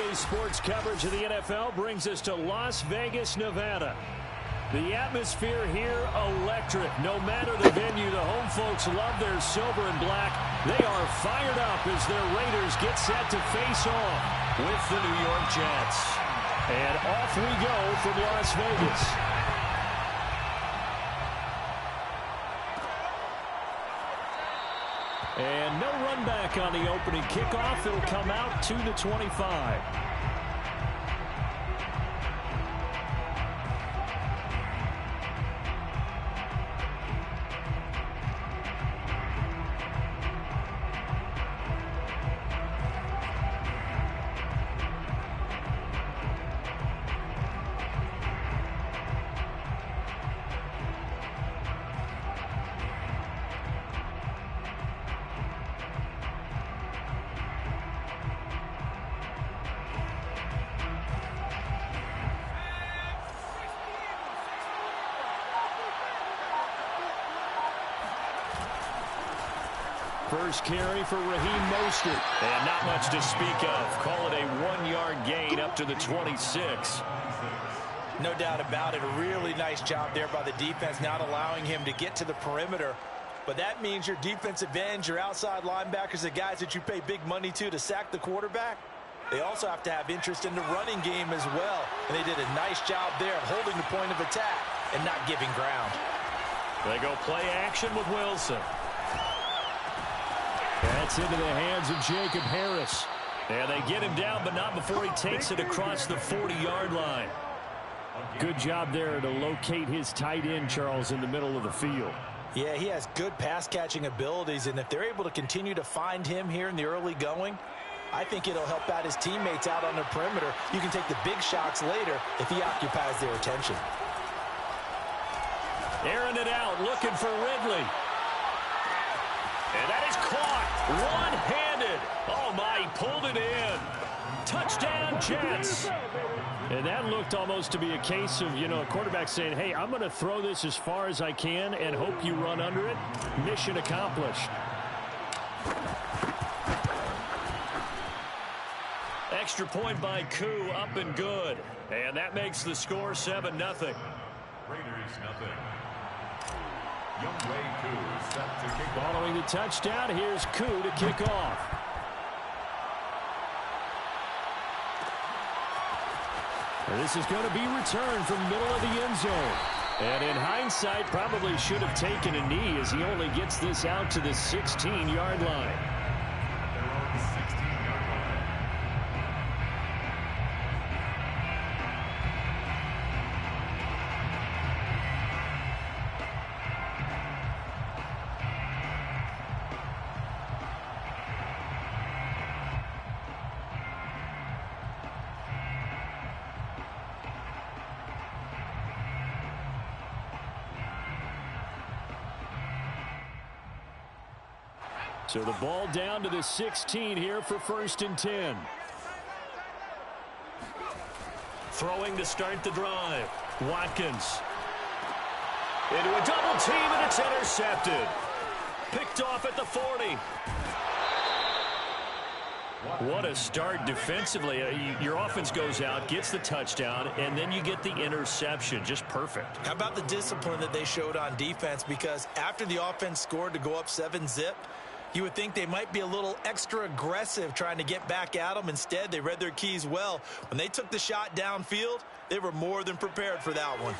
NBA sports coverage of the NFL brings us to Las Vegas, Nevada. The atmosphere here, electric. No matter the venue, the home folks love their silver and black. They are fired up as their Raiders get set to face off with the New York Jets. And off we go from Las Vegas. And no run back on the opening kickoff. It'll come out to the 25. First carry for Raheem Mostert. And not much to speak of. Call it a 1-yard gain up to the 26. No doubt about it. A really nice job there by the defense, not allowing him to get to the perimeter. But that means your defensive ends, your outside linebackers, the guys that you pay big money to sack the quarterback, they also have to have interest in the running game as well. And they did a nice job there of holding the point of attack and not giving ground. They go play action with Wilson. That's into the hands of Jacob Harris. And they get him down, but not before he takes it across the 40-yard line. Good job there to locate his tight end, Charles, in the middle of the field. Yeah, he has good pass-catching abilities, and if they're able to continue to find him here in the early going, I think it'll help out his teammates out on the perimeter. You can take the big shots later if he occupies their attention. Airing it out, looking for Ridley. And that is caught one-handed. Oh, my, he pulled it in. Touchdown, Jets. And that looked almost to be a case of, a quarterback saying, hey, I'm going to throw this as far as I can and hope you run under it. Mission accomplished. Extra point by Koo, up and good. And that makes the score 7-0. Raiders, nothing. Following the touchdown, here's Koo to kick off. And this is going to be returned from the middle of the end zone. And in hindsight, probably should have taken a knee as he only gets this out to the 16-yard line. So the ball down to the 16 here for 1st and 10. Throwing to start the drive. Watkins. Into a double team, and it's intercepted. Picked off at the 40. What a start defensively. Your offense goes out, gets the touchdown, and then you get the interception. Just perfect. How about the discipline that they showed on defense? Because after the offense scored to go up 7-zip, you would think they might be a little extra aggressive trying to get back at them. Instead, they read their keys well. When they took the shot downfield, they were more than prepared for that one.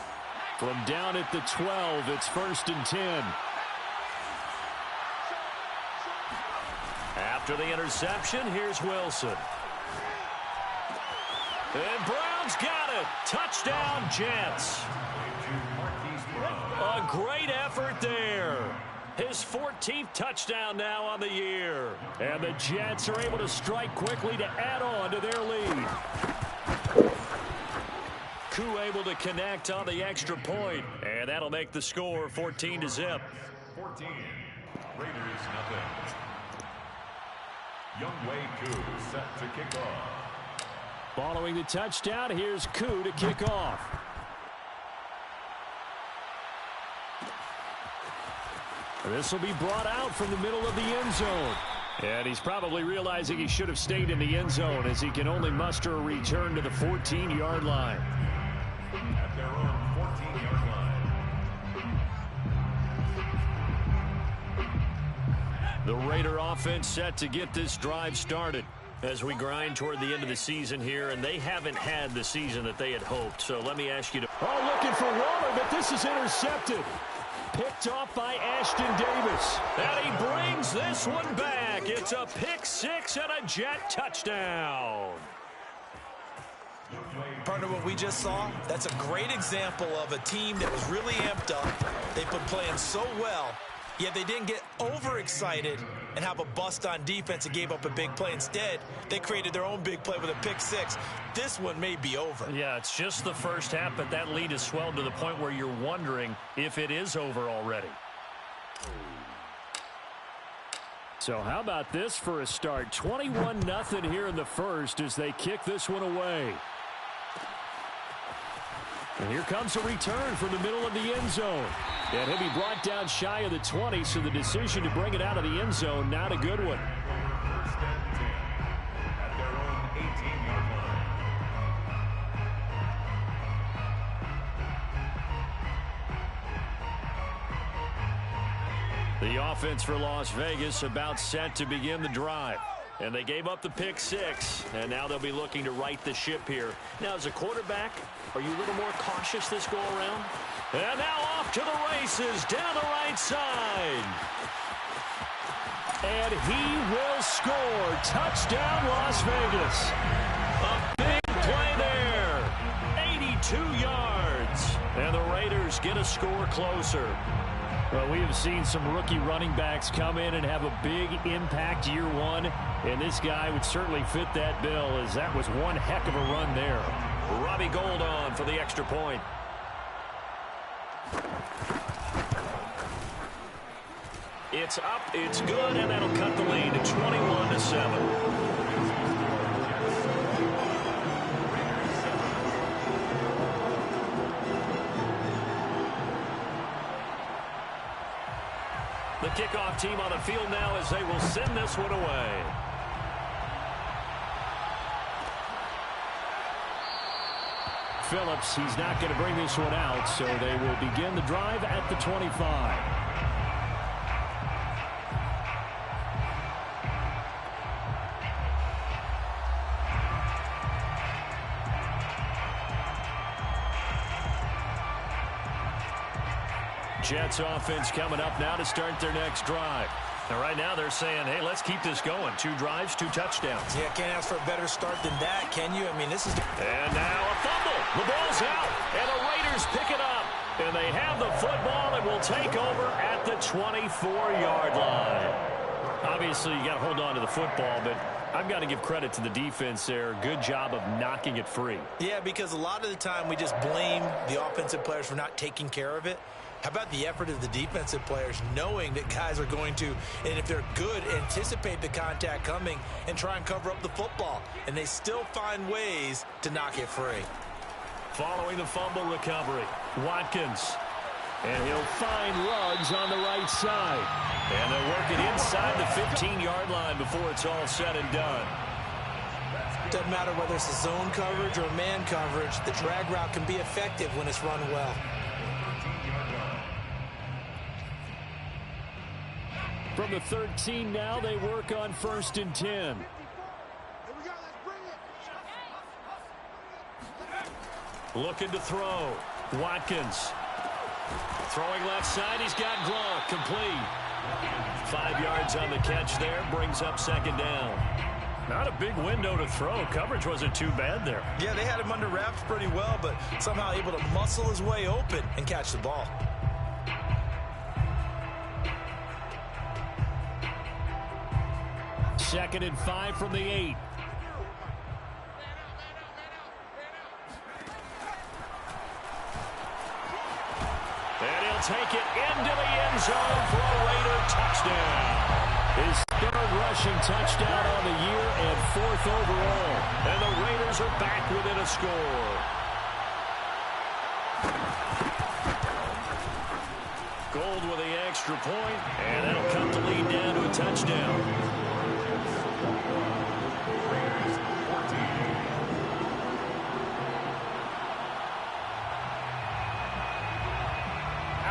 From down at the 12, it's 1st and 10. After the interception, here's Wilson. And Brown's got it. Touchdown, Jets. A great effort there. His 14th touchdown now on the year. And the Jets are able to strike quickly to add on to their lead. Koo able to connect on the extra point. And that'll make the score 14-0. 14. Raiders, nothing. Youngway Koo set to kick off. Following the touchdown, here's Koo to kick off. This will be brought out from the middle of the end zone. And he's probably realizing he should have stayed in the end zone as he can only muster a return to the 14-yard line. At their own 14-yard line. The Raider offense set to get this drive started as we grind toward the end of the season here, and they haven't had the season that they had hoped. So let me ask you to... Oh, looking for Waller, but this is intercepted. Picked off by Ashton Davis. And he brings this one back. It's a pick six and a Jet touchdown. Partner, what we just saw, that's a great example of a team that was really amped up. They've been playing so well, yet they didn't get overexcited and have a bust on defense and gave up a big play. Instead, they created their own big play with a pick six. This one may be over. Yeah, it's just the first half, but that lead has swelled to the point where you're wondering if it is over already. So how about this for a start? 21-0 here in the first as they kick this one away. And here comes a return from the middle of the end zone. And he'll be brought down shy of the 20, so the decision to bring it out of the end zone, not a good one. First and 10 at their own 18-yard line. The offense for Las Vegas about set to begin the drive. And they gave up the pick six, and now they'll be looking to right the ship here. Now, as a quarterback, are you a little more cautious this go-around? And now off to the races down the right side. And he will score. Touchdown, Las Vegas. A big play there. 82 yards. And the Raiders get a score closer. Well, we have seen some rookie running backs come in and have a big impact year one, and this guy would certainly fit that bill, as that was one heck of a run there. Robbie Gould on for the extra point. It's up, it's good, and that'll cut the lead to 21-7. The kickoff team on the field now as they will send this one away. Phillips, he's not going to bring this one out, so they will begin the drive at the 25. Jets offense coming up now to start their next drive. And right now they're saying, hey, let's keep this going. 2 drives, 2 touchdowns. Yeah, can't ask for a better start than that, can you? I mean, this is... And now a fumble. The ball's out, and the Raiders pick it up. And they have the football and will take over at the 24-yard line. Obviously, you got to hold on to the football, but I've got to give credit to the defense there. Good job of knocking it free. Yeah, because a lot of the time we just blame the offensive players for not taking care of it. How about the effort of the defensive players knowing that guys are going to, and if they're good, anticipate the contact coming and try and cover up the football. And they still find ways to knock it free. Following the fumble recovery, Watkins. And he'll find Ruggs on the right side. And they'll work it inside the 15-yard line before it's all said and done. Doesn't matter whether it's a zone coverage or man coverage, the drag route can be effective when it's run well. From the 13 now, they work on 1st and 10. Looking to throw. Watkins. Throwing left side, he's got Gronk, complete. 5 yards on the catch there, brings up 2nd down. Not a big window to throw. Coverage wasn't too bad there. Yeah, they had him under wraps pretty well, but somehow able to muscle his way open and catch the ball. 2nd and 5 from the 8. And he'll take it into the end zone for a Raider touchdown. His 3rd rushing touchdown on the year and 4th overall. And the Raiders are back within a score. Gould with the extra point, and that'll cut the lead down to a touchdown.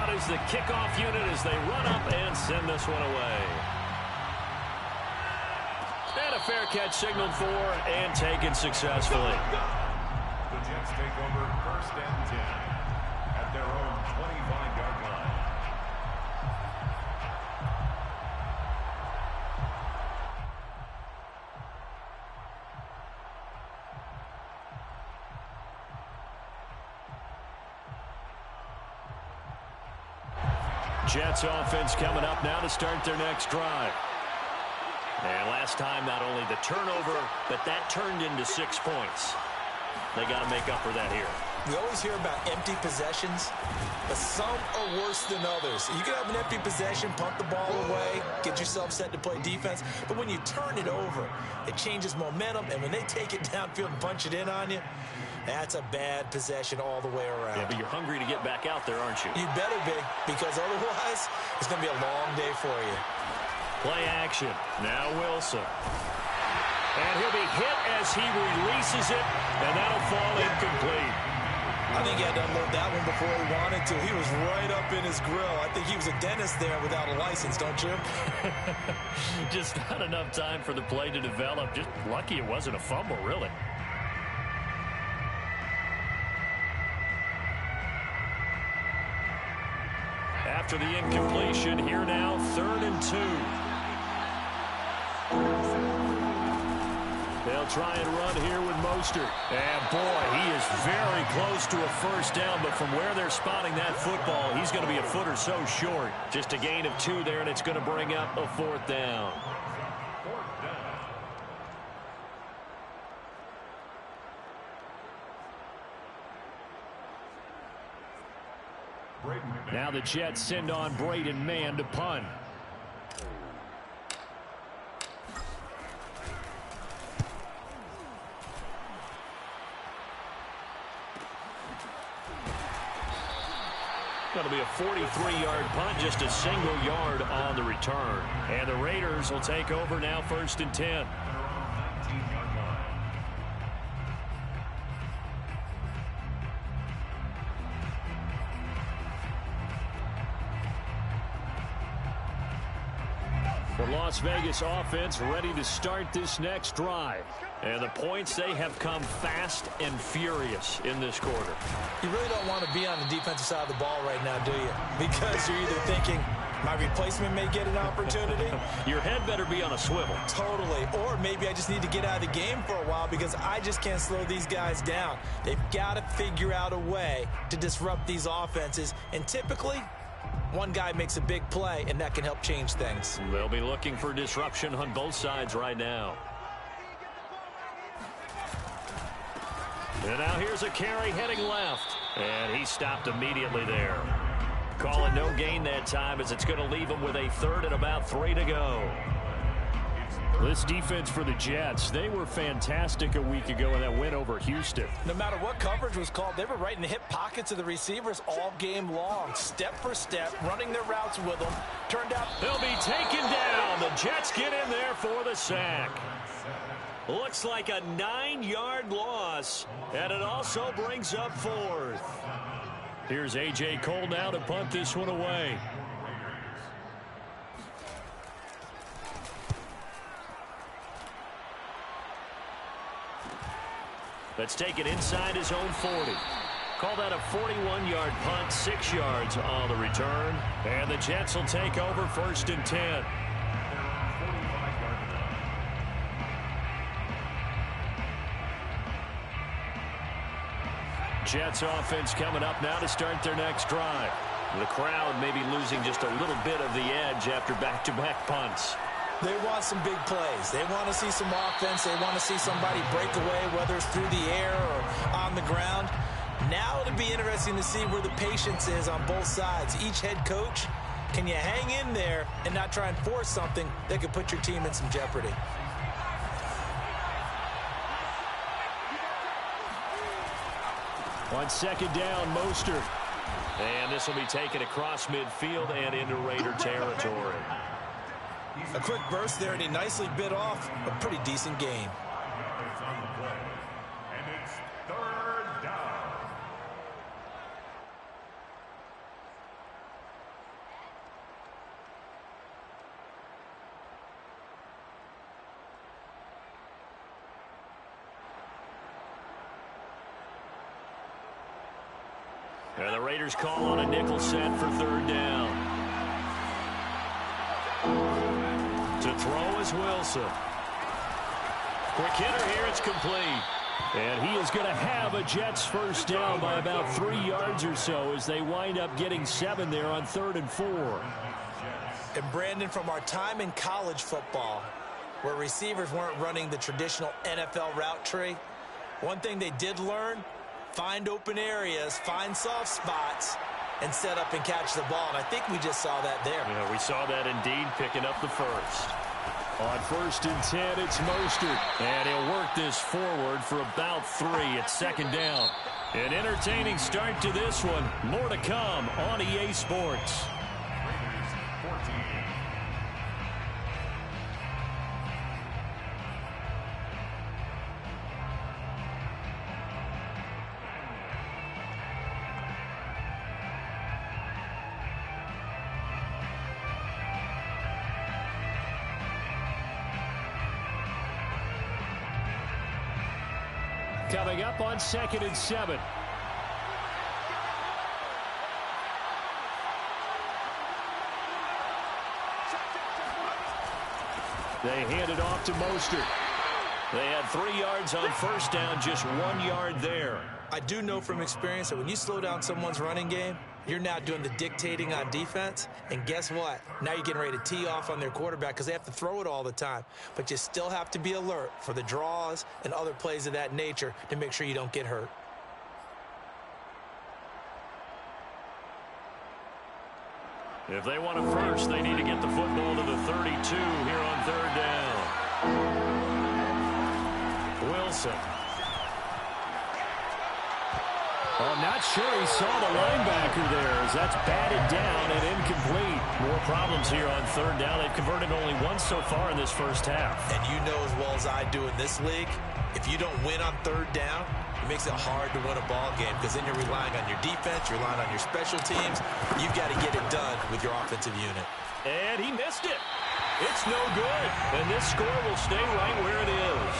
out as the kickoff unit as they run up and send this one away. And a fair catch signaled for and taken successfully. The Jets take over 1st and 10 at their own 25-yard line. Jets offense coming up now to start their next drive. And last time, not only the turnover, but that turned into 6 points. They got to make up for that here. We always hear about empty possessions, but some are worse than others. You can have an empty possession, punt the ball away, get yourself set to play defense, but when you turn it over, it changes momentum, and when they take it downfield and punch it in on you, that's a bad possession all the way around. Yeah, but you're hungry to get back out there, aren't you? You better be, because otherwise, it's going to be a long day for you. Play action. Now Wilson. And he'll be hit as he releases it, and that'll fall incomplete. I think he had to unload that one before he wanted to. He was right up in his grill. I think he was a dentist there without a license, don't you? Just not enough time for the play to develop. Just lucky it wasn't a fumble, really. After the incompletion, here now, 3rd and 2. They'll try and run here with Mostert. And, boy, he is very close to a first down, but from where they're spotting that football, he's going to be a foot or so short. Just a gain of 2 there, and it's going to bring up a 4th down. Now the Jets send on Braden Mann to punt. Going to be a 43-yard punt, just a single yard on the return. And the Raiders will take over now, 1st and 10. The Las Vegas offense ready to start this next drive. And the points, they have come fast and furious in this quarter. You really don't want to be on the defensive side of the ball right now, do you? Because you're either thinking, my replacement may get an opportunity. Your head better be on a swivel. Totally. Or maybe I just need to get out of the game for a while because I just can't slow these guys down. They've got to figure out a way to disrupt these offenses. And typically, one guy makes a big play, and that can help change things. They'll be looking for disruption on both sides right now. And now here's a carry heading left. And he stopped immediately there. Call it no gain that time as it's going to leave him with a 3rd and about 3 to go. This defense for the Jets, they were fantastic a week ago in that win over Houston. No matter what coverage was called, they were right in the hip pockets of the receivers all game long. Step for step, running their routes with them. Turned out they'll be taken down. The Jets get in there for the sack. Looks like a 9-yard loss, and it also brings up 4th. Here's A.J. Cole now to punt this one away. Let's take it inside his own 40. Call that a 41-yard punt, 6 yards on the return. And the Jets will take over 1st and 10. Jets offense coming up now to start their next drive. The crowd may be losing just a little bit of the edge after back-to-back punts. They want some big plays. They want to see some offense. They want to see somebody break away, whether it's through the air or on the ground. Now it'll be interesting to see where the patience is on both sides. Each head coach, can you hang in there and not try and force something that could put your team in some jeopardy? On 2nd down, Mostert. And this will be taken across midfield and into Raider territory. A quick burst there, and he nicely bit off a pretty decent gain. And it's 3rd down. And the Raiders call on a nickel set for third down. To throw is Wilson. Quick hitter here, it's complete. And he is going to have a Jets first down by about 3 yards or so as they wind up getting 7 there on 3rd and 4. And Brandon, from our time in college football, where receivers weren't running the traditional NFL route tree, one thing they did learn, find open areas, find soft spots, and set up and catch the ball. And I think we just saw that there. Yeah, we saw that indeed, picking up the first. On 1st and 10, it's Mostert. And he'll work this forward for about 3. It's 2nd down. An entertaining start to this one. More to come on EA Sports. Coming up on 2nd and 7. They hand it off to Mostert. They had 3 yards on first down, just 1 yard there. I do know from experience that when you slow down someone's running game, you're now doing the dictating on defense. And guess what? Now you're getting ready to tee off on their quarterback because they have to throw it all the time. But you still have to be alert for the draws and other plays of that nature to make sure you don't get hurt. If they want a first, they need to get the football to the 32 here on 3rd down. Wilson. I'm not sure he saw the linebacker there as that's batted down and incomplete. More problems here on 3rd down. They've converted only once so far in this first half. And you know as well as I do in this league, if you don't win on 3rd down, it makes it hard to win a ball game because then you're relying on your defense, you're relying on your special teams. You've got to get it done with your offensive unit. And he missed it. It's no good. And this score will stay right where it is.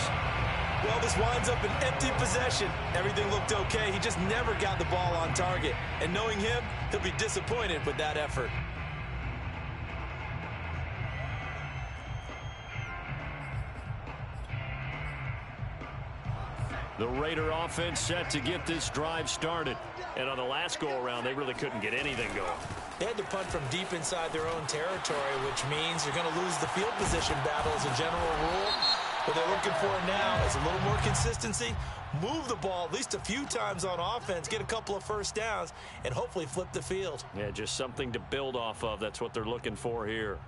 Well, this winds up an empty possession. Everything looked okay. He just never got the ball on target. And knowing him, he'll be disappointed with that effort. The Raider offense set to get this drive started. And on the last go-around, they really couldn't get anything going. They had to punt from deep inside their own territory, which means you're going to lose the field position battle as a general rule. What they're looking for now is a little more consistency, move the ball at least a few times on offense, get a couple of first downs, and hopefully flip the field. Yeah, just something to build off of. That's what they're looking for here.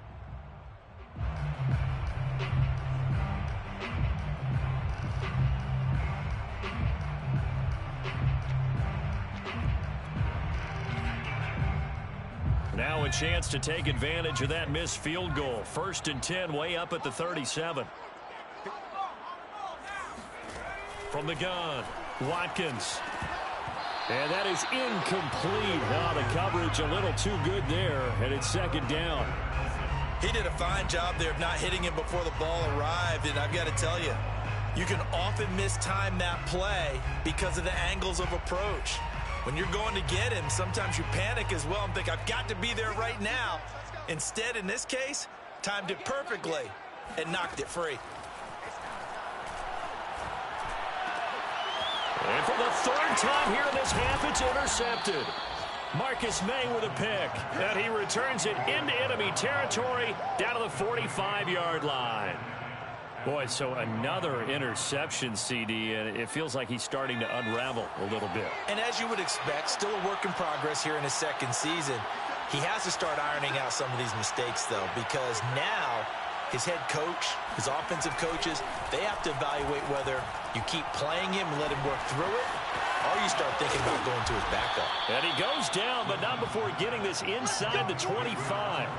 Now a chance to take advantage of that missed field goal. 1st and 10, way up at the 37. From the gun, Watkins. And that is incomplete. Now the coverage a little too good there, and it's 2nd down. He did a fine job there of not hitting him before the ball arrived, and I've got to tell you, you can often mistime that play because of the angles of approach. When you're going to get him, sometimes you panic as well and think, I've got to be there right now. Instead, in this case, timed it perfectly and knocked it free. And for the 3rd time here in this half, it's intercepted. Marcus May with a pick. And he returns it into enemy territory down to the 45-yard line. Boy, so another interception, CD, and it feels like he's starting to unravel a little bit. And as you would expect, still a work in progress here in his 2nd season. He has to start ironing out some of these mistakes, though, because now his head coach, his offensive coaches, they have to evaluate whether you keep playing him and let him work through it, or you start thinking about going to his backup. And he goes down, but not before getting this inside the 25.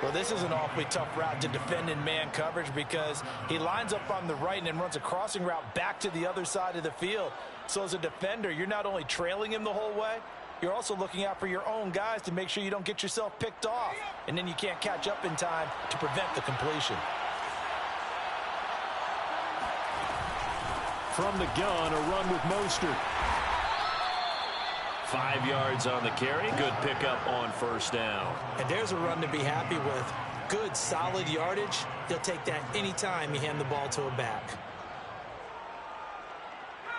Well, this is an awfully tough route to defend in man coverage because he lines up on the right and then runs a crossing route back to the other side of the field. So as a defender, you're not only trailing him the whole way, you're also looking out for your own guys to make sure you don't get yourself picked off. And then you can't catch up in time to prevent the completion. From the gun, a run with Mostert. 5 yards on the carry. Good pickup on first down. And there's a run to be happy with. Good, solid yardage. He'll take that anytime you hand the ball to a back.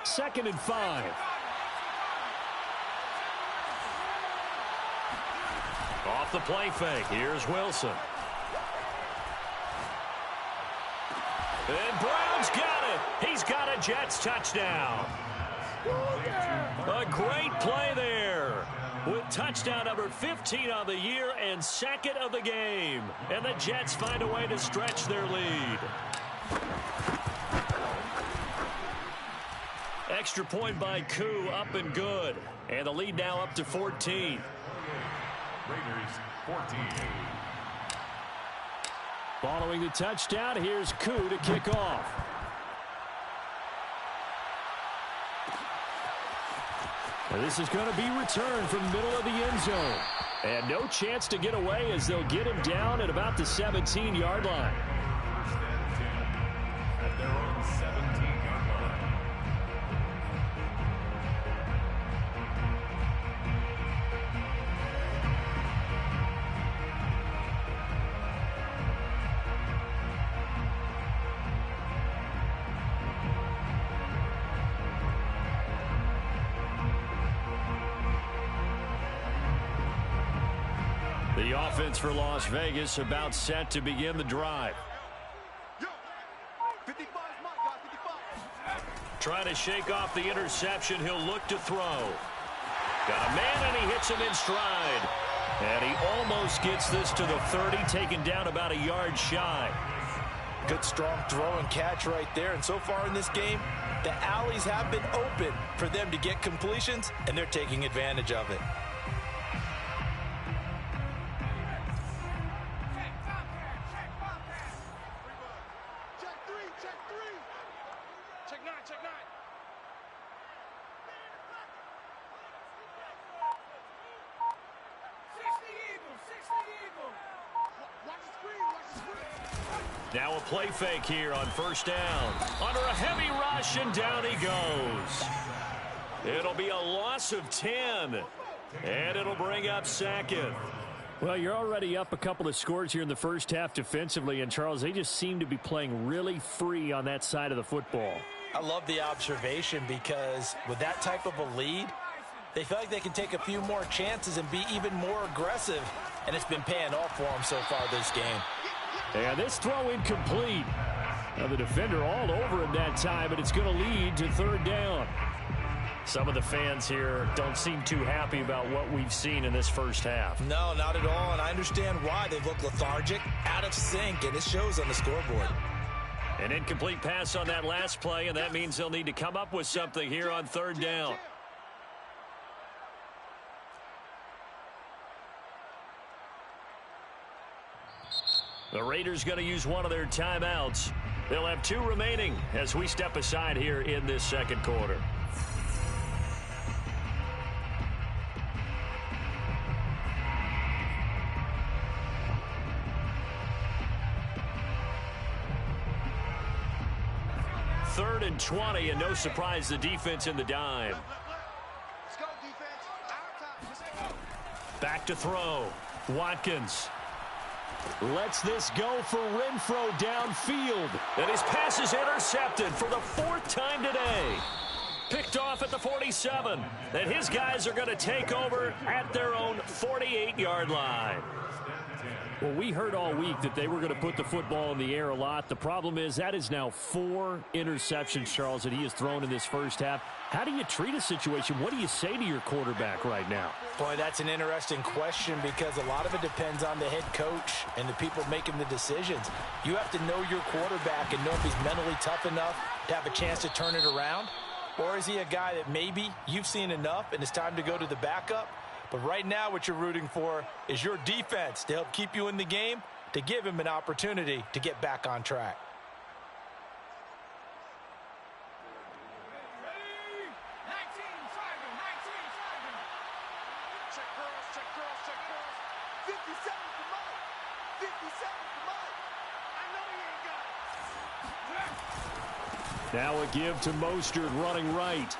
2nd and 5. Off the play fake. Here's Wilson. And Brown's got it. He's got a Jets touchdown. A great play there. With touchdown number 15 on the year and 2nd of the game. And the Jets find a way to stretch their lead. Extra point by Koo, up and good. And the lead now up to 14. Raiders 14. Following the touchdown, here's Koo to kick off. And this is going to be returned from the middle of the end zone. And no chance to get away as they'll get him down at about the 17-yard line. First and 10 at their own 17-yard line. The offense for Las Vegas about set to begin the drive. Trying to shake off the interception. He'll look to throw. Got a man, and he hits him in stride. And he almost gets this to the 30, taken down about a yard shy. Good, strong throw and catch right there. And so far in this game, the alleys have been open for them to get completions, and they're taking advantage of it. Now a play fake here on first down. Under a heavy rush, and down he goes. It'll be a loss of 10. And it'll bring up 2nd. Well, you're already up a couple of scores here in the first half defensively. And, Charles, they just seem to be playing really free on that side of the football. I love the observation because with that type of a lead, they feel like they can take a few more chances and be even more aggressive. And it's been paying off for them so far this game. And this throw incomplete. Now the defender all over him that time, but it's going to lead to 3rd down. Some of the fans here don't seem too happy about what we've seen in this first half. No, not at all, and I understand why. They look lethargic, out of sync, and it shows on the scoreboard. An incomplete pass on that last play, and that means they'll need to come up with something here on 3rd down. The Raiders going to use one of their timeouts. They'll have 2 remaining as we step aside here in this second quarter. Third and 20, and no surprise, the defense in the dime. Let's go, defense. Back to throw. Watkins lets this go for Renfro downfield. And his pass is intercepted for the 4th time today. Picked off at the 47. And his guys are going to take over at their own 48-yard line. Well, we heard all week that they were going to put the football in the air a lot. The problem is that is now 4 interceptions, Charles, that he has thrown in this first half. How do you treat a situation? What do you say to your quarterback right now? Boy, that's an interesting question because a lot of it depends on the head coach and the people making the decisions. You have to know your quarterback and know if he's mentally tough enough to have a chance to turn it around. Or is he a guy that maybe you've seen enough and it's time to go to the backup? But right now what you're rooting for is your defense to help keep you in the game, to give him an opportunity to get back on track. Now a give to Mostert running right.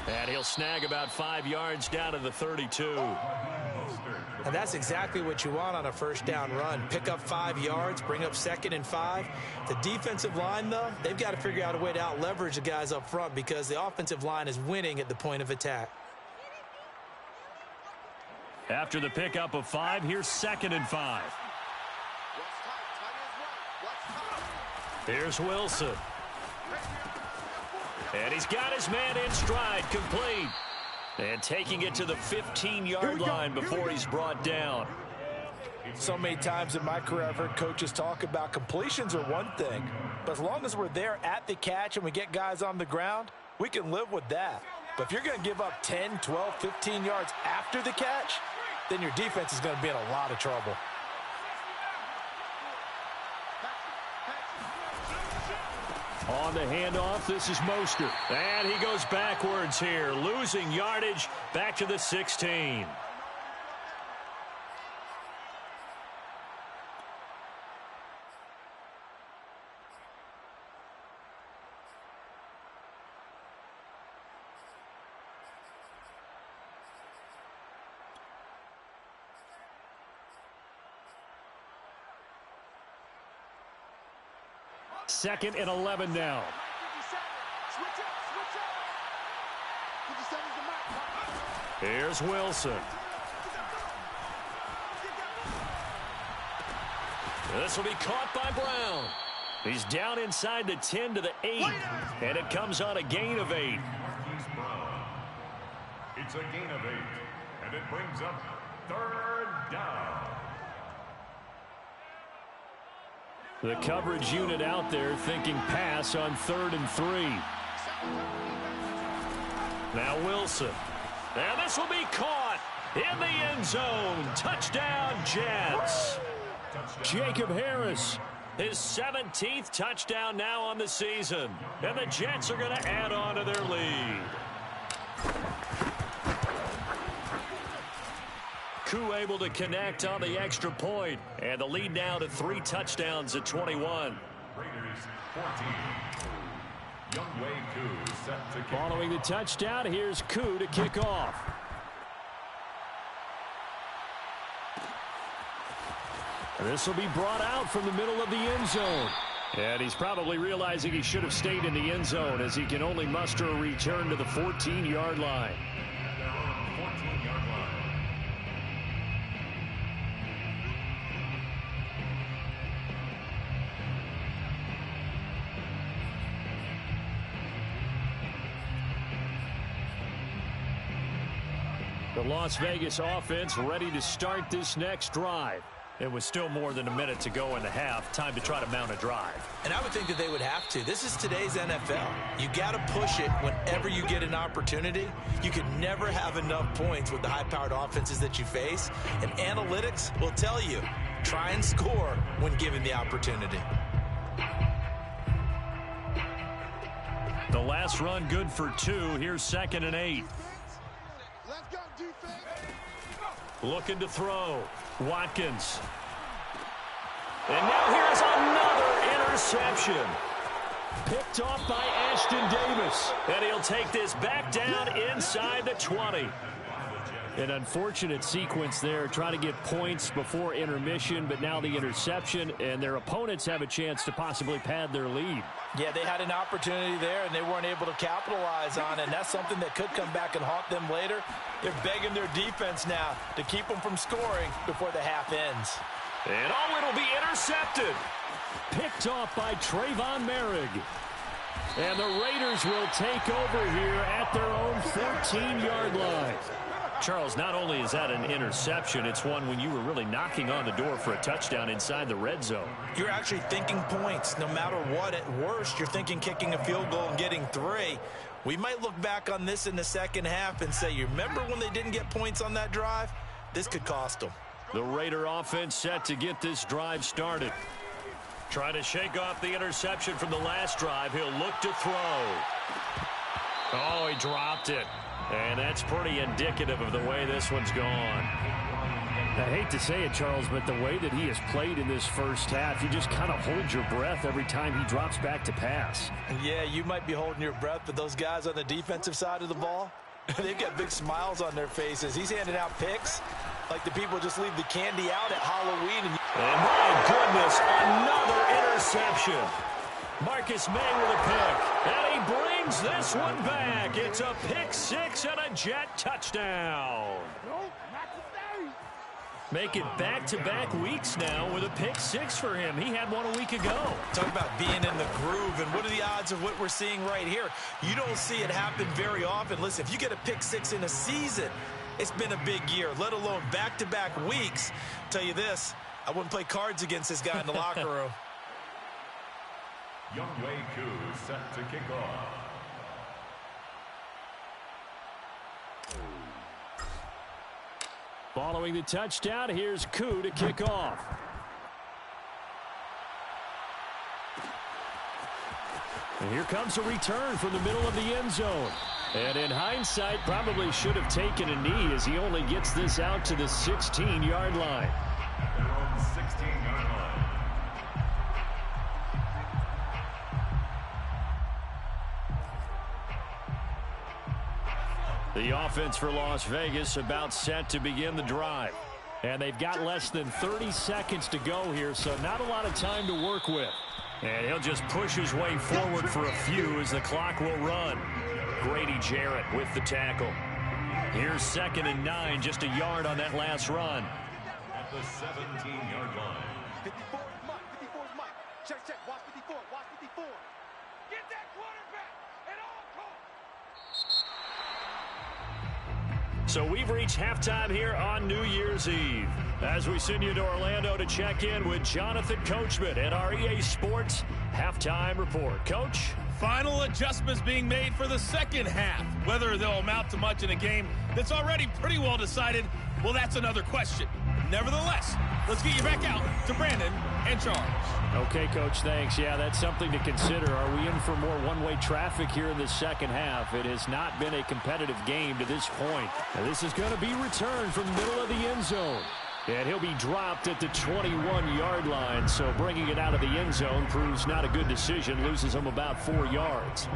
And he'll snag about 5 yards down to the 32. And that's exactly what you want on a first down run. Pick up 5 yards, bring up 2nd and 5. The defensive line, though, they've got to figure out a way to out-leverage the guys up front because the offensive line is winning at the point of attack. After the pickup of 5, here's 2nd and 5. Here's Wilson. And he's got his man in stride, complete. And taking it to the 15-yard line before he's brought down. So many times in my career, I've heard coaches talk about completions are one thing. But as long as we're there at the catch and we get guys on the ground, we can live with that. But if you're going to give up 10, 12, 15 yards after the catch, then your defense is going to be in a lot of trouble. On the handoff, this is Mostert. And he goes backwards here, losing yardage back to the 16. Second and 11 now. Here's Wilson. This will be caught by Brown. He's down inside the 10 to the 8. And it comes on a gain of 8. It's a gain of 8. And it brings up 3rd down. The coverage unit out there thinking pass on 3rd and 3. Now Wilson. And this will be caught in the end zone. Touchdown, Jets. Jacob Harris, his 17th touchdown now on the season. And the Jets are going to add on to their lead. Koo able to connect on the extra point. And the lead now to 3 touchdowns at 21. Raiders 14. Youngway Koo set to kick. Following the touchdown, here's Koo to kick off. This will be brought out from the middle of the end zone. And he's probably realizing he should have stayed in the end zone as he can only muster a return to the 14-yard line. The Las Vegas offense ready to start this next drive. It was still more than a minute to go in the half. Time to try to mount a drive. And I would think that they would have to. This is today's NFL. You got to push it whenever you get an opportunity. You can never have enough points with the high-powered offenses that you face. And analytics will tell you, try and score when given the opportunity. The last run good for 2. Here's 2nd and 8. Let's go, defense. Looking to throw. Watkins. And now here's another interception. Picked off by Ashton Davis. And he'll take this back down inside the 20. An unfortunate sequence there, trying to get points before intermission, but now the interception, and their opponents have a chance to possibly pad their lead. Yeah, they had an opportunity there, and they weren't able to capitalize on it, and that's something that could come back and haunt them later. They're begging their defense now to keep them from scoring before the half ends. And it'll be intercepted. Picked off by Trayvon Merrick. And the Raiders will take over here at their own 14-yard line. Charles, not only is that an interception, it's one when you were really knocking on the door for a touchdown inside the red zone. You're actually thinking points. No matter what, at worst, you're thinking kicking a field goal and getting 3. We might look back on this in the second half and say, you remember when they didn't get points on that drive? This could cost them. The Raider offense set to get this drive started. Trying to shake off the interception from the last drive. He'll look to throw. Oh, he dropped it. And that's pretty indicative of the way this one's gone. I hate to say it, Charles, but the way that he has played in this first half, you just kind of hold your breath every time he drops back to pass. Yeah, you might be holding your breath, but those guys on the defensive side of the ball, they've got big smiles on their faces. He's handing out picks like the people just leave the candy out at Halloween. And my goodness, another interception. Marcus May with a pick, and he brings this one back. It's a pick six and a Jet touchdown. Make it back-to-back weeks now with a pick six for him. He had one a week ago. Talk about being in the groove, and what are the odds of what we're seeing right here? You don't see it happen very often. Listen, if you get a pick six in a season, it's been a big year, let alone back-to-back weeks. Tell you this, I wouldn't play cards against this guy in the locker room. Younghoe Koo set to kick off. Following the touchdown, here's Koo to kick off. And here comes a return from the middle of the end zone. And in hindsight, probably should have taken a knee as he only gets this out to the 16-yard line. At their own 16-yard line. The offense for Las Vegas about set to begin the drive. And they've got less than 30 seconds to go here, so not a lot of time to work with. And he'll just push his way forward for a few as the clock will run. Grady Jarrett with the tackle. Here's 2nd and 9, just a yard on that last run. At the 17-yard line. 54 is Mike. 54 is Mike. Check, check. Watch 54. Watch 54. Get that quarterback at all costs. So we've reached halftime here on New Year's Eve. As we send you to Orlando to check in with Jonathan Coachman at our EA Sports Halftime Report. Coach? Final adjustments being made for the second half. Whether they'll amount to much in a game that's already pretty well decided, well, that's another question. Nevertheless, let's get you back out to Brandon and Charles. Okay, Coach, thanks. Yeah, that's something to consider. Are we in for more one-way traffic here in the second half? It has not been a competitive game to this point. Now, this is going to be returned from the middle of the end zone. And he'll be dropped at the 21-yard line, so bringing it out of the end zone proves not a good decision, loses him about 4 yards.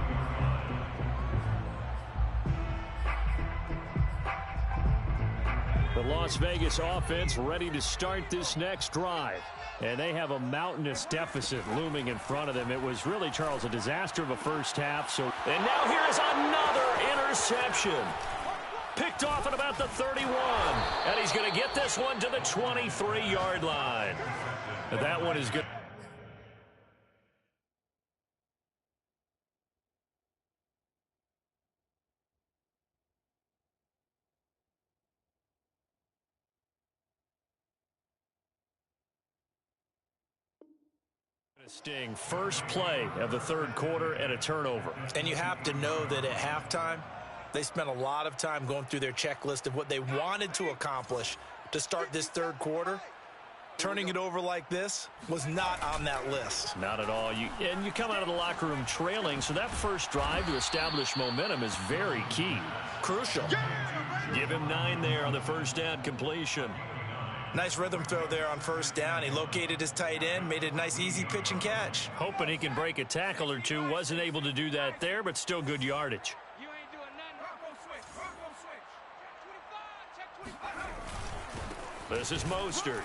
The Las Vegas offense ready to start this next drive. And they have a mountainous deficit looming in front of them. It was really, Charles, a disaster of a first half. And now here is another interception. Picked off at about the 31. And he's going to get this one to the 23-yard line. And that one is good. Sting, first play of the third quarter and a turnover. And you have to know that at halftime, they spent a lot of time going through their checklist of what they wanted to accomplish to start this third quarter. Turning it over like this was not on that list. Not at all. You come out of the locker room trailing, so that first drive to establish momentum is very key. Crucial. Give him 9 there on the first down completion. Nice rhythm throw there on first down. He located his tight end, made a nice easy pitch and catch. Hoping he can break a tackle or two. Wasn't able to do that there, but still good yardage. You ain't doing nothing. Check 25. This is Mostert.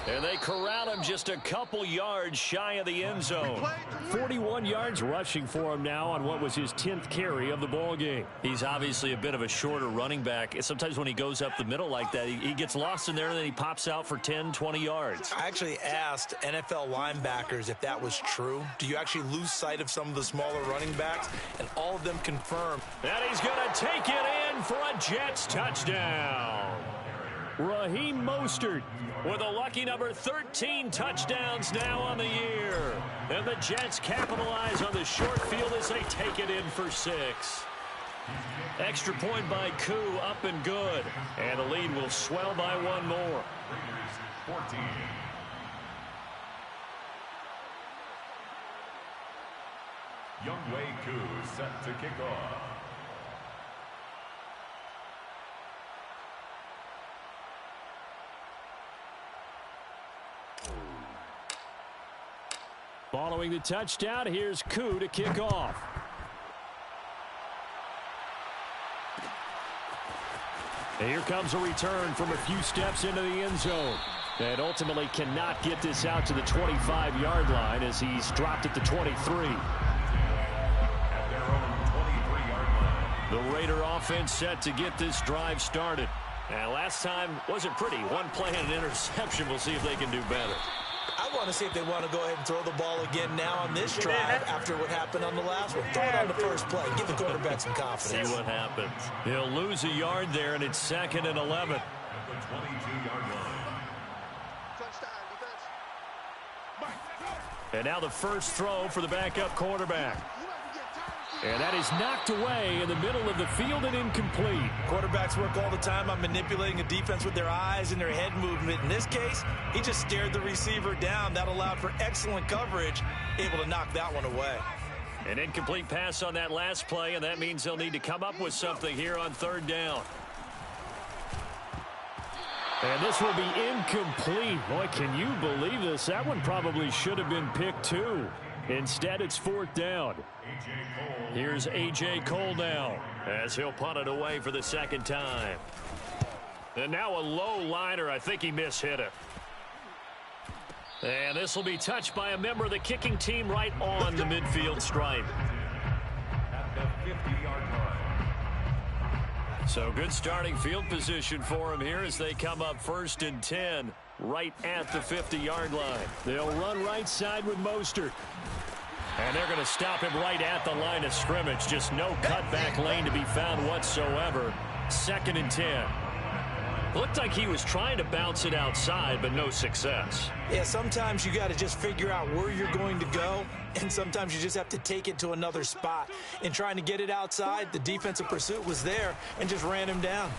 And they corral him just a couple yards shy of the end zone. 41 yards rushing for him now on what was his 10th carry of the ball game. He's obviously a bit of a shorter running back. Sometimes when he goes up the middle like that, he gets lost in there and then he pops out for 10, 20 yards. I actually asked NFL linebackers if that was true. Do you actually lose sight of some of the smaller running backs? And all of them confirmed. And he's going to take it in for a Jets touchdown. Raheem Mostert with a lucky number 13 touchdowns now on the year. And the Jets capitalize on the short field as they take it in for 6. Extra point by Koo, up and good. And the lead will swell by 1 more. 14. Younghoe Koo set to kick off. Following the touchdown, here's Koo to kick off. And here comes a return from a few steps into the end zone. And ultimately cannot get this out to the 25-yard line as he's dropped at the 23. At their own 23-yard line. The Raider offense set to get this drive started. And last time wasn't pretty. One play and an interception. We'll see if they can do better. I want to see if they want to go ahead and throw the ball again now on this drive after what happened on the last one. Throw it on the first play. Give the quarterback some confidence. See what happens. He'll lose a yard there, and it's 2nd and 11. At the 22-yard line. And now the first throw for the backup quarterback. And that is knocked away in the middle of the field and incomplete. Quarterbacks work all the time on manipulating a defense with their eyes and their head movement. In this case, he just stared the receiver down. That allowed for excellent coverage, able to knock that one away. An incomplete pass on that last play, and that means they'll need to come up with something here on 3rd down. And this will be incomplete. Boy, can you believe this? That one probably should have been picked too. Instead, it's 4th down. Here's A.J. Cole now as he'll punt it away for the 2nd time. And now a low liner. I think he mishit it. And this will be touched by a member of the kicking team right on the midfield stripe. At the 50-yard line. So good starting field position for him here as they come up 1st and 10 right at the 50-yard line. They'll run right side with Mostert. And they're going to stop him right at the line of scrimmage. Just no cutback lane to be found whatsoever. 2nd and 10. Looked like he was trying to bounce it outside, but no success. Yeah, sometimes you got to just figure out where you're going to go, and sometimes you just have to take it to another spot. In trying to get it outside, the defensive pursuit was there and just ran him down.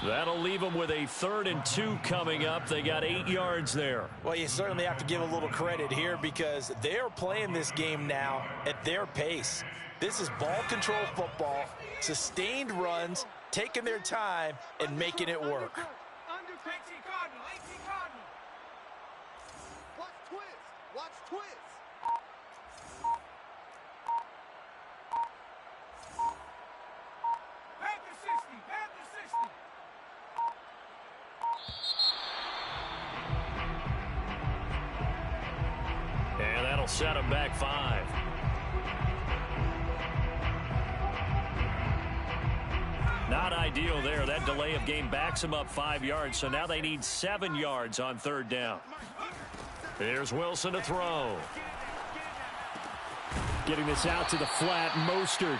That'll leave them with a 3rd and 2 coming up. They got 8 yards there. Well, you certainly have to give a little credit here because they're playing this game now at their pace. This is ball control football, sustained runs, taking their time and making it work. Watch twist. Watch twist. Panther 60. Panther 60. And that'll set them back 5. Not ideal there. That delay of game backs them up 5 yards, so now they need 7 yards on 3rd down. Here's Wilson to throw. Getting this out to the flat, Mostert.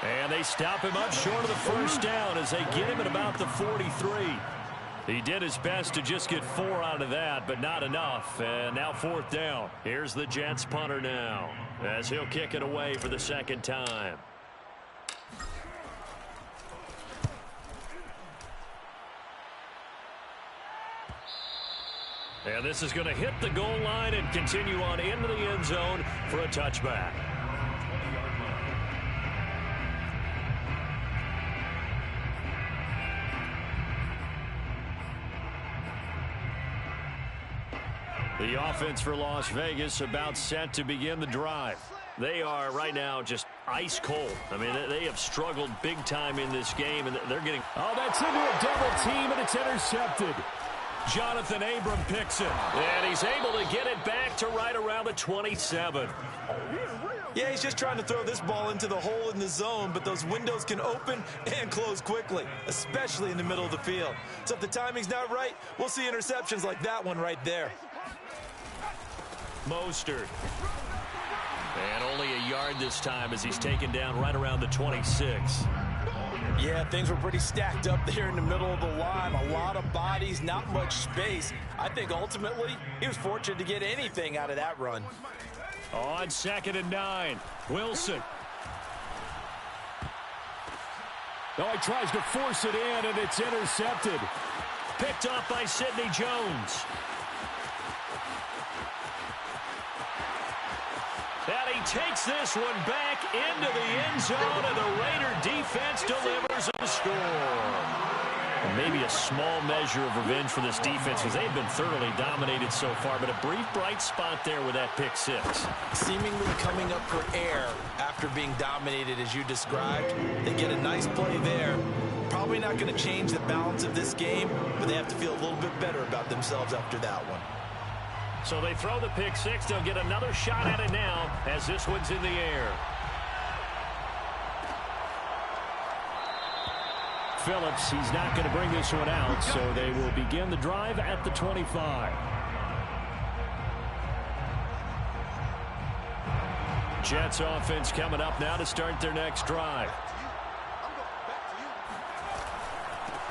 And they stop him up short of the 1st down as they get him at about the 43. He did his best to just get 4 out of that, but not enough. And now 4th down. Here's the Jets punter now as he'll kick it away for the 2nd time. And this is going to hit the goal line and continue on into the end zone for a touchback. The offense for Las Vegas about set to begin the drive. They are right now just ice cold. I mean, they have struggled big time in this game, and they're getting... Oh, that's into a double team, and it's intercepted. Jonathan Abram picks it, and he's able to get it back to right around the 27. Yeah, he's just trying to throw this ball into the hole in the zone, but those windows can open and close quickly, especially in the middle of the field. So if the timing's not right, we'll see interceptions like that one right there. Mostert. And only a yard this time as he's taken down right around the 26. Yeah, things were pretty stacked up there in the middle of the line. A lot of bodies, not much space. I think ultimately he was fortunate to get anything out of that run. On 2nd and 9, Wilson. Oh, he tries to force it in, and it's intercepted. Picked off by Sidney Jones. And he takes this one back into the end zone, and the Raider defense delivers a score. And maybe a small measure of revenge for this defense because they've been thoroughly dominated so far, but a brief bright spot there with that pick six. Seemingly coming up for air after being dominated as you described. They get a nice play there. Probably not going to change the balance of this game, but they have to feel a little bit better about themselves after that one. So they throw the pick six. They'll get another shot at it now as this one's in the air. Phillips, he's not going to bring this one out, so they will begin the drive at the 25. Jets offense coming up now to start their next drive.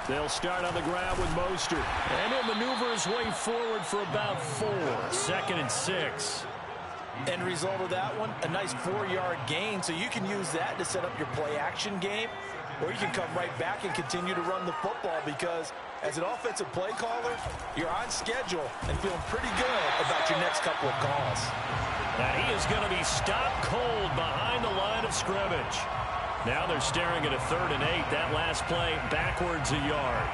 They'll start on the ground with Mostert. And he'll maneuver his way forward for about 4. 2nd and 6. End result of that one, a nice 4-yard gain. So you can use that to set up your play-action game, or you can come right back and continue to run the football because as an offensive play caller, you're on schedule and feeling pretty good about your next couple of calls. Now he is going to be stopped cold behind the line of scrimmage. Now they're staring at a 3rd and 8. That last play backwards a yard.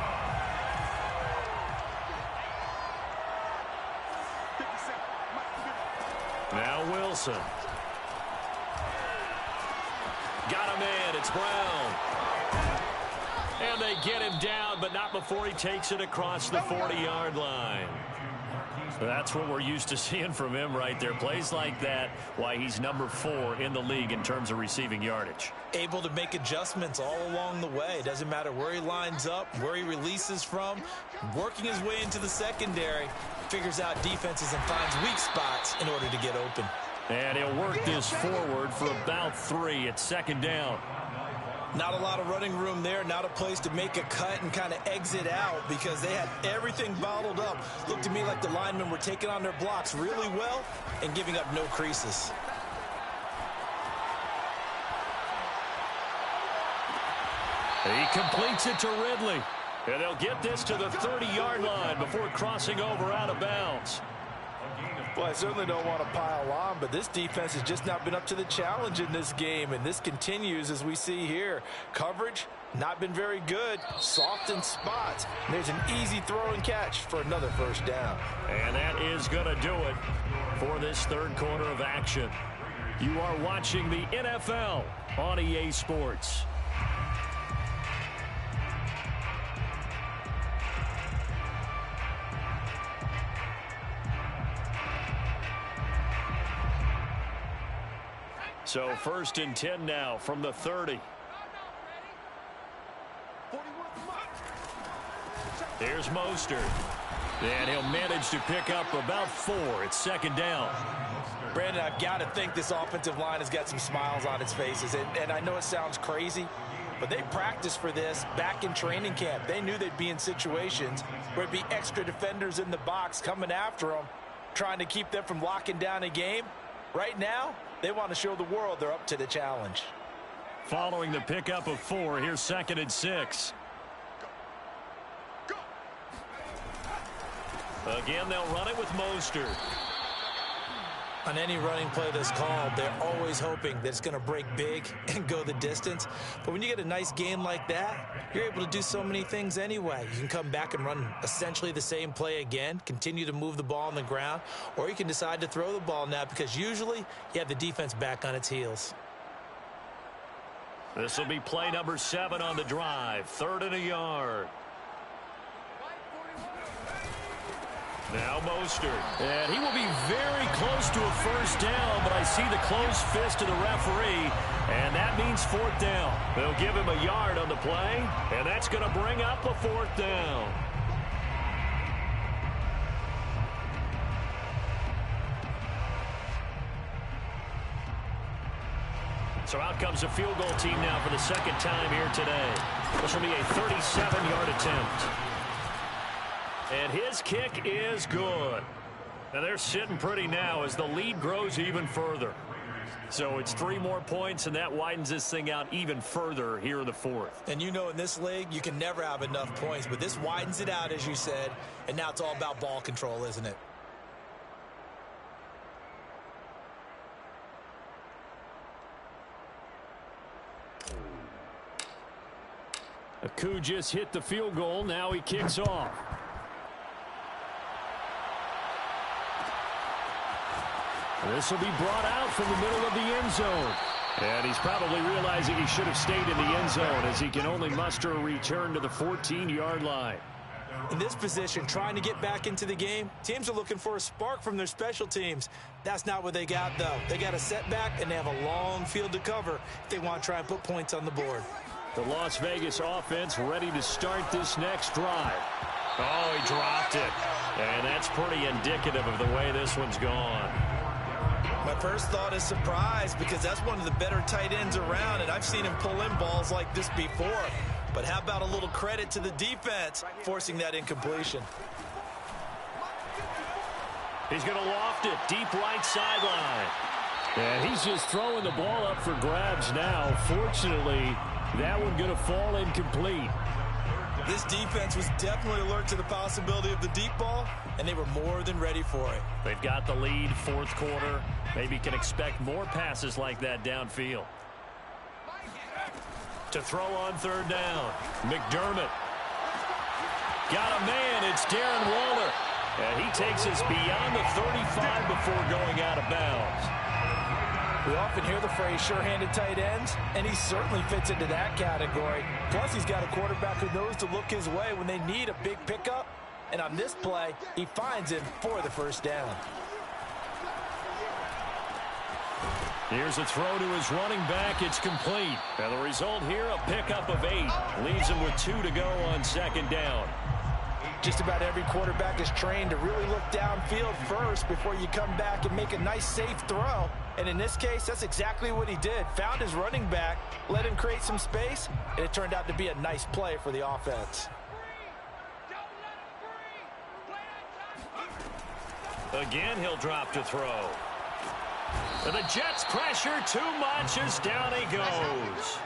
Now Wilson. Got him in. It's Brown. And they get him down, but not before he takes it across the 40-yard line. So that's what we're used to seeing from him right there. Plays like that, why he's number 4 in the league in terms of receiving yardage. Able to make adjustments all along the way. Doesn't matter where he lines up, where he releases from. Working his way into the secondary. Figures out defenses and finds weak spots in order to get open. And he'll work this forward for about 3 at 2nd down. Not a lot of running room there. Not a place to make a cut and kind of exit out because they had everything bottled up. Looked to me like the linemen were taking on their blocks really well and giving up no creases. He completes it to Ridley. And they'll get this to the 30-yard line before crossing over out of bounds. Well, I certainly don't want to pile on, but this defense has just not been up to the challenge in this game, and this continues as we see here. Coverage, not been very good. Soft in spots. There's an easy throw and catch for another 1st down. And that is going to do it for this 3rd quarter of action. You are watching the NFL on EA Sports. So 1st and 10 now from the 30. Here's Mostert. And he'll manage to pick up about 4. It's 2nd down. Brandon, I've got to think this offensive line has got some smiles on its faces. And I know it sounds crazy, but they practiced for this back in training camp. They knew they'd be in situations where it'd be extra defenders in the box coming after them, trying to keep them from locking down a game. Right now, they want to show the world they're up to the challenge. Following the pickup of 4, here's 2nd and 6. Again, they'll run it with Mostert. On any running play that's called, they're always hoping that it's going to break big and go the distance. But when you get a nice gain like that, you're able to do so many things anyway. You can come back and run essentially the same play again, continue to move the ball on the ground, or you can decide to throw the ball now because usually you have the defense back on its heels. This will be play number 7 on the drive. 3rd and a yard. Now Mostert. And he will be very close to a 1st down, but I see the closed fist of the referee, and that means 4th down. They'll give him a yard on the play, and that's going to bring up a 4th down. So out comes a field goal team now for the 2nd time here today. This will be a 37-yard attempt. And his kick is good. And they're sitting pretty now as the lead grows even further. So it's 3 more points, and that widens this thing out even further here in the 4th. And you know in this league, you can never have enough points, but this widens it out, as you said, and now it's all about ball control, isn't it? Aku just hit the field goal. Now he kicks off. This will be brought out from the middle of the end zone. And he's probably realizing he should have stayed in the end zone as he can only muster a return to the 14-yard line. In this position, trying to get back into the game, teams are looking for a spark from their special teams. That's not what they got, though. They got a setback, and they have a long field to cover if they want to try and put points on the board. The Las Vegas offense ready to start this next drive. Oh, he dropped it. And that's pretty indicative of the way this one's gone. My first thought is surprise because that's one of the better tight ends around, and I've seen him pull in balls like this before. But how about a little credit to the defense forcing that incompletion? He's going to loft it deep right sideline. And he's just throwing the ball up for grabs now. Fortunately, that one going to fall incomplete. This defense was definitely alert to the possibility of the deep ball, and they were more than ready for it. They've got the lead, fourth quarter. Maybe can expect more passes like that downfield. To throw on third down, McDermott. Got a man, it's Darren Waller. And he takes us beyond the 35 before going out of bounds. We often hear the phrase sure-handed tight ends, and he certainly fits into that category. Plus, he's got a quarterback who knows to look his way when they need a big pickup. And on this play, he finds him for the first down. Here's a throw to his running back. It's complete. And the result here, a pickup of 8. Leaves him with 2 to go on second down. Just about every quarterback is trained to really look downfield first before you come back and make a nice, safe throw. And in this case, that's exactly what he did. Found his running back, let him create some space, and it turned out to be a nice play for the offense. Again, he'll drop to throw. And the Jets pressure too much as down he goes.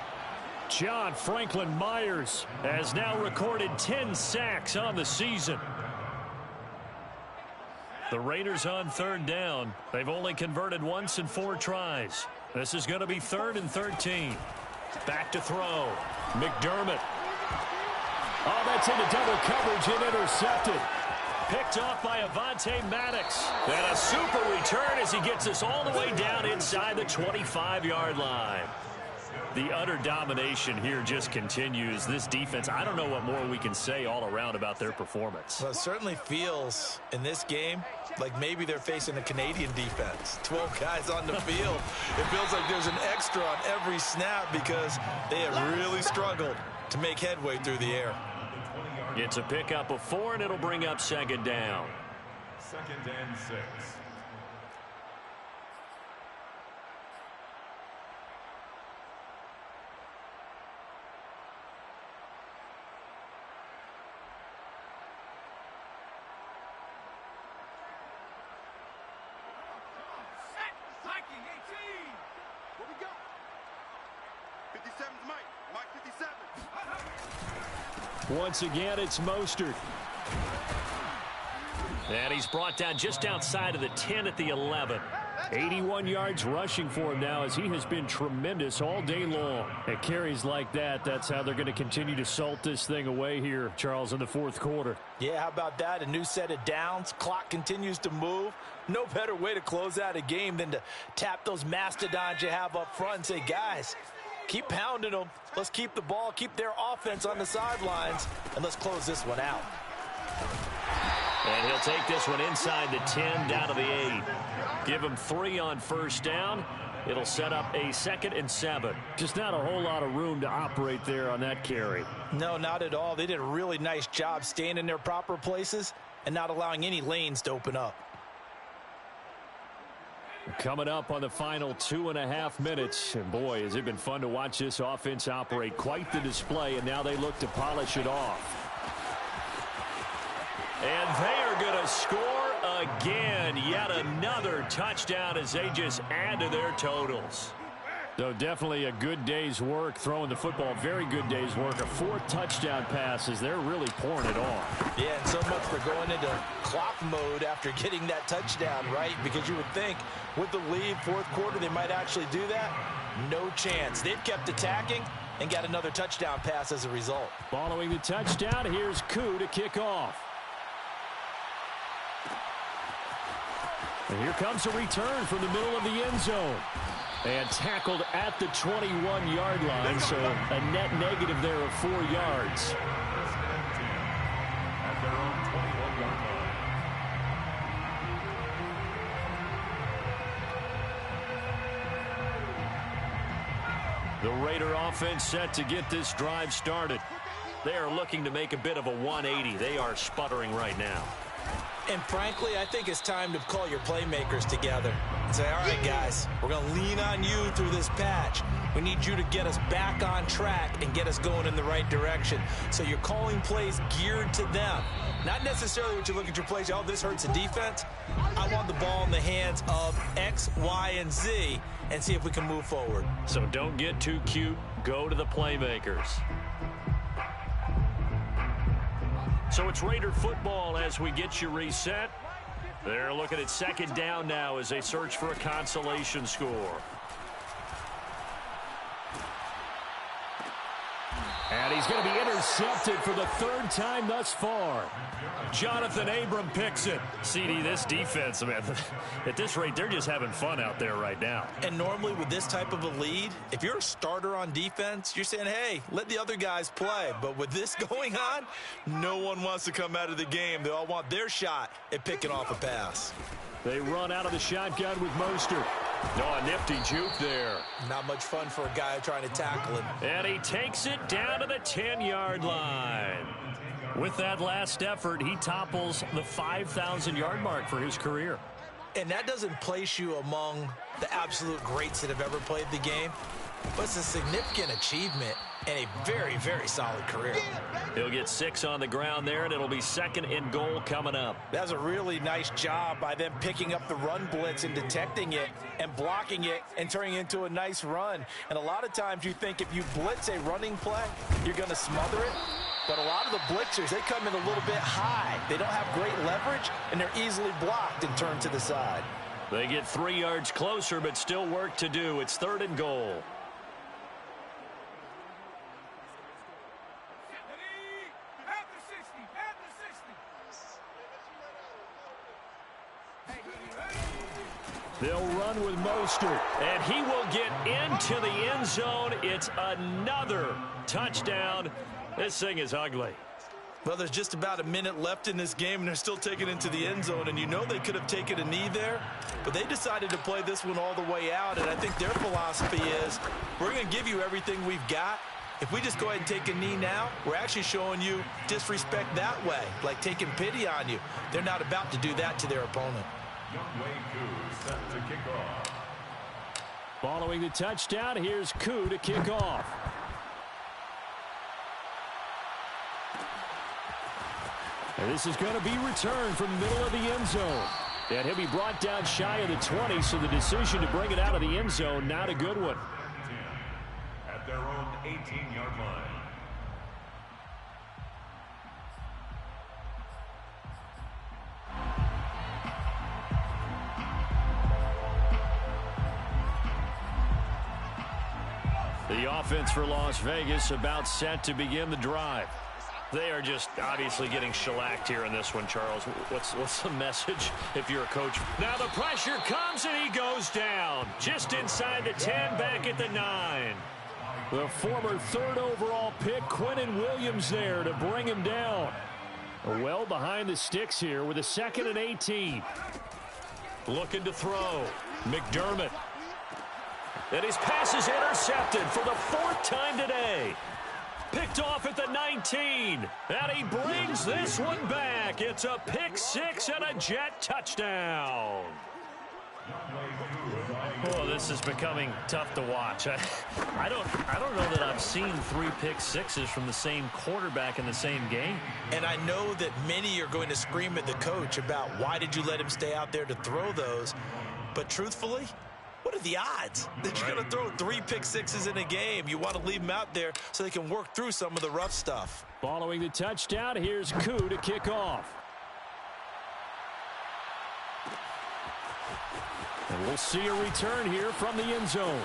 John Franklin Myers has now recorded 10 sacks on the season. The Raiders on third down. They've only converted once in 4 tries. This is going to be 3rd and 13. Back to throw. McDermott. Oh, that's into double coverage and intercepted. Picked off by Avonte Maddox. And a super return as he gets us all the way down inside the 25-yard line. The utter domination here just continues. This defense, I don't know what more we can say all around about their performance. Well, it certainly feels in this game like maybe they're facing a Canadian defense. 12 guys on the field. It feels like there's an extra on every snap because they have really struggled to make headway through the air. It's a pickup of 4, and it'll bring up second down. 2nd and 6. What we got? 57's Mike. Mike 57. Once again, it's Mostert. And he's brought down just outside of the 10 at the 11. 81 yards rushing for him now as he has been tremendous all day long. At carries like that, that's how they're going to continue to salt this thing away here, Charles, in the fourth quarter. Yeah, how about that? A new set of downs. Clock continues to move. No better way to close out a game than to tap those mastodons you have up front and say, guys, keep pounding them. Let's keep the ball, keep their offense on the sidelines, and let's close this one out. And he'll take this one inside the 10 down to the 8. Give him 3 on first down. It'll set up a 2nd and 7. Just not a whole lot of room to operate there on that carry. No, not at all. They did a really nice job staying in their proper places and not allowing any lanes to open up. Coming up on the final 2.5 minutes. And boy, has it been fun to watch this offense operate. Quite the display, and now they look to polish it off. And they are going to score again. Yet another touchdown as they just add to their totals. So definitely a good day's work throwing the football. Very good day's work. A 4th touchdown pass as they're really pouring it on. Yeah, and so much for going into clock mode after getting that touchdown, right? Because you would think with the lead, fourth quarter, they might actually do that. No chance. They've kept attacking, and got another touchdown pass as a result. Following the touchdown, here's Koo to kick off. And here comes a return from the middle of the end zone. And tackled at the 21-yard line, so a net negative there of 4 yards. At their own 21-yard line. The Raider offense set to get this drive started. They are looking to make a bit of a 180. They are sputtering right now. And frankly, I think it's time to call your playmakers together and say, all right, guys, we're going to lean on you through this patch. We need you to get us back on track and get us going in the right direction. So you're calling plays geared to them. Not necessarily what you look at your plays, oh, this hurts the defense. I want the ball in the hands of X, Y, and Z and see if we can move forward. So don't get too cute. Go to the playmakers. So it's Raider football as we get you reset. They're looking at second down now as they search for a consolation score. And he's going to be intercepted for the 3rd time thus far. Jonathan Abram picks it. CD, this defense, man, at this rate, they're just having fun out there right now. And normally with this type of a lead, if you're a starter on defense, you're saying, hey, let the other guys play. But with this going on, no one wants to come out of the game. They all want their shot at picking off a pass. They run out of the shotgun with Mostert. Oh, a nifty juke there. Not much fun for a guy trying to tackle him. And he takes it down to the 10-yard line. With that last effort, he topples the 5,000-yard mark for his career. And that doesn't place you among the absolute greats that have ever played the game, but it's a significant achievement and a very, very solid career. He'll get 6 on the ground there, and it'll be 2nd and goal coming up. That's a really nice job by them picking up the run blitz and detecting it and blocking it and turning it into a nice run. And a lot of times you think if you blitz a running play, you're going to smother it. But a lot of the blitzers, they come in a little bit high. They don't have great leverage, and they're easily blocked and turned to the side. They get 3 yards closer, but still work to do. It's 3rd and goal. They'll run with Mostert, and he will get into the end zone. It's another touchdown. This thing is ugly. Well, there's just about a minute left in this game, and they're still taking it into the end zone. And you know they could have taken a knee there, but they decided to play this one all the way out. And I think their philosophy is, we're going to give you everything we've got. If we just go ahead and take a knee now, we're actually showing you disrespect that way, like taking pity on you. They're not about to do that to their opponent. Set to kick off. Following the touchdown, here's Koo to kick off. And this is going to be returned from the middle of the end zone. And he'll be brought down shy of the 20, so the decision to bring it out of the end zone, not a good one. At their own 18-yard line. The offense for Las Vegas about set to begin the drive. They are just obviously getting shellacked here in this one, Charles. What's the message if you're a coach? Now the pressure comes and he goes down. Just inside the 10, back at the 9. The former 3rd overall pick, Quinnen Williams, there to bring him down. Well behind the sticks here with a 2nd and 18. Looking to throw. McDermott. And his pass is intercepted for the 4th time today. Picked off at the 19. And he brings this one back. It's a pick 6 and a Jet touchdown. Oh, this is becoming tough to watch. I don't know that I've seen 3 pick 6s from the same quarterback in the same game. And I know that many are going to scream at the coach about why did you let him stay out there to throw those. But truthfully, what are the odds that you're going to throw 3 pick 6s in a game? You want to leave them out there so they can work through some of the rough stuff. Following the touchdown, here's Koo to kick off. And we'll see a return here from the end zone.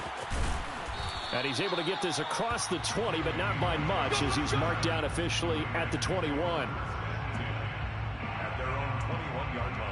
And he's able to get this across the 20, but not by much, as he's marked down officially at the 21. At their own 21-yard line.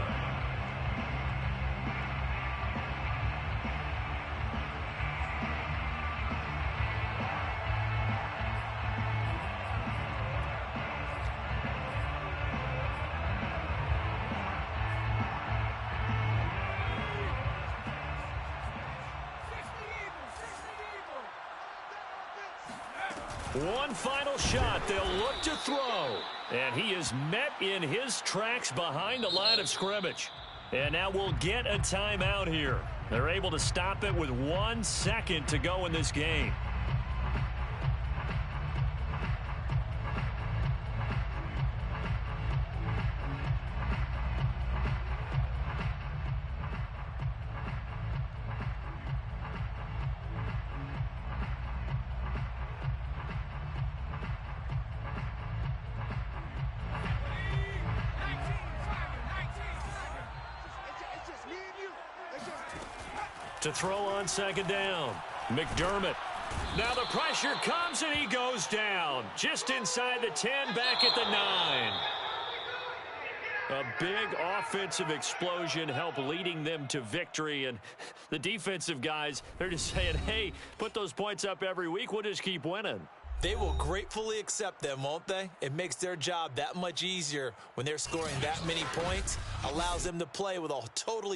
One final shot. They'll look to throw. And he is met in his tracks behind the line of scrimmage. And now we'll get a timeout here. They're able to stop it with 1 second to go in this game. To throw on second down. McDermott. Now the pressure comes and he goes down. Just inside the 10, back at the 9. A big offensive explosion helped leading them to victory. And the defensive guys, they're just saying, hey, put those points up every week. We'll just keep winning. They will gratefully accept them, won't they? It makes their job that much easier when they're scoring that many points. Allows them to play with a totally